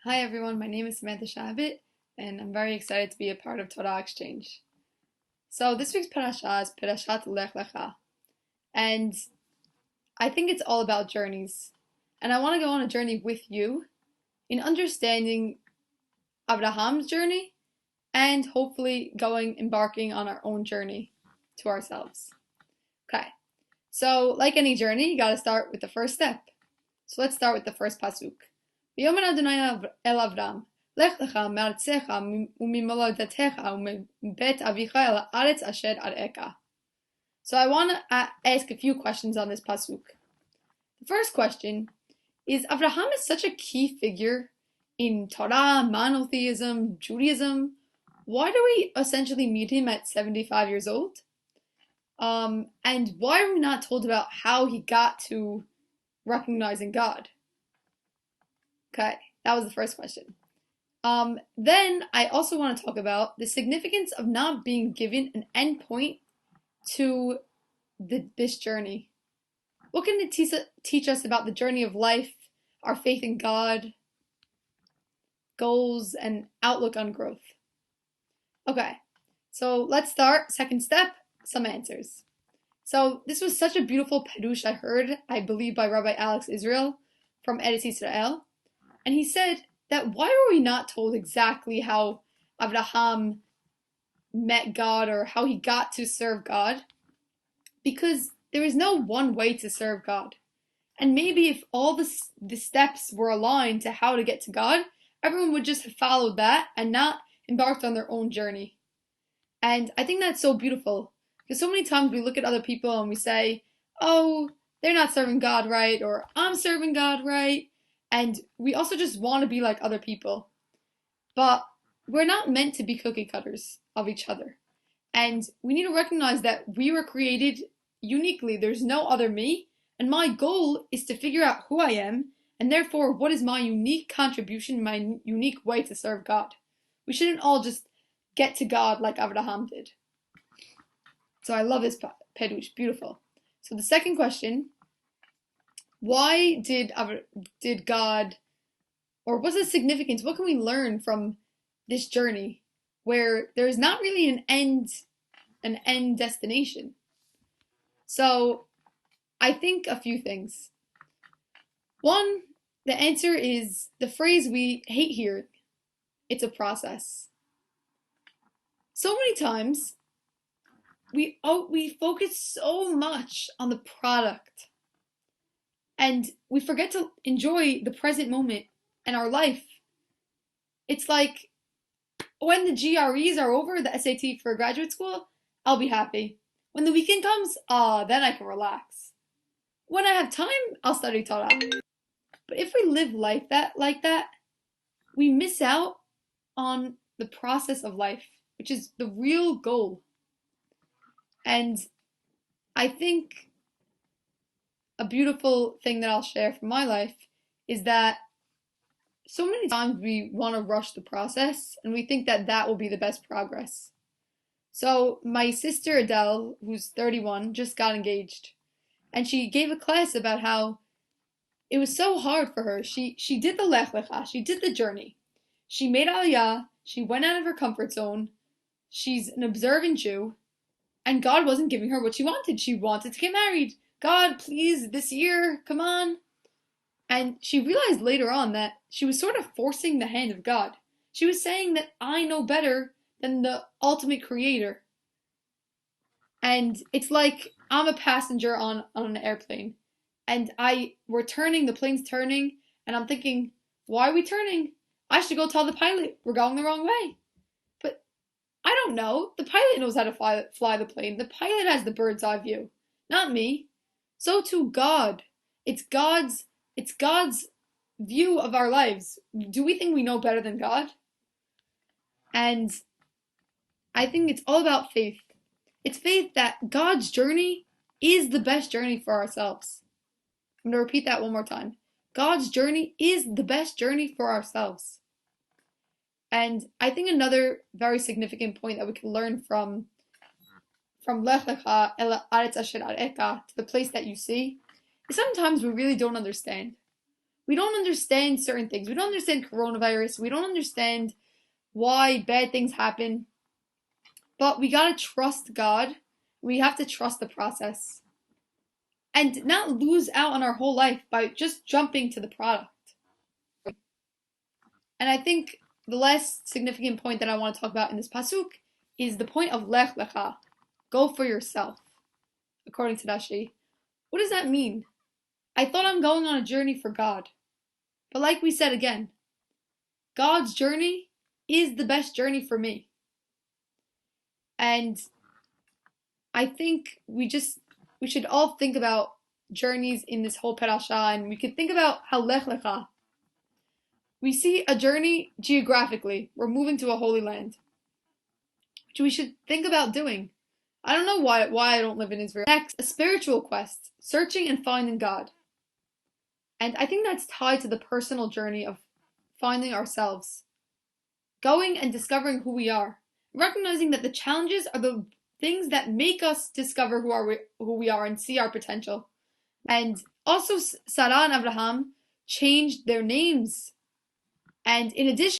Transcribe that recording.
Hi everyone, my name is Samantha Chabot, and I'm very excited to be a part of Torah Exchange. So this week's Parashat is Parashat Lecha, and I think it's all about journeys. And I want to go on a journey with you in understanding Abraham's journey and hopefully embarking on our own journey to ourselves. Okay, so like any journey, you got to start with the first step. So let's start with the first pasuk. ויאמר אדוני אל אברהם, לך לך מארצך וממולדתך ומבית אביך אל הארץ אשר אראך. So I want to ask a few questions on this pasuk. The first question is, Abraham is such a key figure in Torah, monotheism, Judaism. Why do we essentially meet him at 75 years old? And why are we not told about how he got to recognizing God? Okay, that was the first question. Then I also want to talk about the significance of not being given an endpoint to this journey. What can it teach us about the journey of life, our faith in God, goals, and outlook on growth? Okay, so let's start. Second step, some answers. So this was such a beautiful perush I heard, I believe by Rabbi Alex Israel from Eretz Israel. And he said that why were we not told exactly how Abraham met God or how he got to serve God? Because there is no one way to serve God. And maybe if all the steps were aligned to how to get to God, everyone would just have followed that and not embarked on their own journey. And I think that's so beautiful. Because so many times we look at other people and we say, oh, they're not serving God right, or I'm serving God right. And we also just want to be like other people. But we're not meant to be cookie cutters of each other. And we need to recognize that we were created uniquely. There's no other me. And my goal is to figure out who I am, and therefore what is my unique contribution, my unique way to serve God. We shouldn't all just get to God like Abraham did. So I love this perush, beautiful. So the second question, why did God, or what's the significance? What can we learn from this journey where there is not really an end destination? So I think a few things. One, the answer is the phrase we hate here. It's a process. So many times we focus so much on the product, and we forget to enjoy the present moment and our life. It's like when the GREs are over, the SAT for graduate school, I'll be happy. When the weekend comes, then I can relax. When I have time, I'll study Torah. But if we live life like that, we miss out on the process of life, which is the real goal. And I think a beautiful thing that I'll share from my life is that so many times we want to rush the process and we think that that will be the best progress. So my sister Adele, who's 31, just got engaged, and she gave a class about how it was so hard for her. She did the Lech Lecha, she did the journey. She made Aliyah, she went out of her comfort zone, she's an observant Jew, and God wasn't giving her what she wanted. She wanted to get married. God, please, this year, come on. And she realized later on that she was sort of forcing the hand of God. She was saying that I know better than the ultimate creator. And it's like I'm a passenger on an airplane. And we're turning, the plane's turning, and I'm thinking, why are we turning? I should go tell the pilot we're going the wrong way. But I don't know. The pilot knows how to fly the plane. The pilot has the bird's eye view, not me. So too God. It's God's view of our lives. Do we think we know better than God? And I think it's all about faith. It's faith that God's journey is the best journey for ourselves. I'm going to repeat that one more time. God's journey is the best journey for ourselves. And I think another very significant point that we can learn from Lecha el Aretz Asher Arecha, to the place that you see, is sometimes we really don't understand. We don't understand certain things. We don't understand coronavirus. We don't understand why bad things happen. But we gotta trust God. We have to trust the process and not lose out on our whole life by just jumping to the product. And I think the last significant point that I want to talk about in this pasuk is the point of Lech Lecha. Go for yourself, according to Rashi. What does that mean? I thought I'm going on a journey for God. But like we said again, God's journey is the best journey for me. And I think we should all think about journeys in this whole parasha, and we could think about how Lech Lecha. We see a journey geographically. We're moving to a holy land, which we should think about doing. I don't know why I don't live in Israel. Next, a spiritual quest, searching and finding God. And I think that's tied to the personal journey of finding ourselves, going and discovering who we are, recognizing that the challenges are the things that make us discover who we are and see our potential. And also, Sarah and Abraham changed their names. And in addition,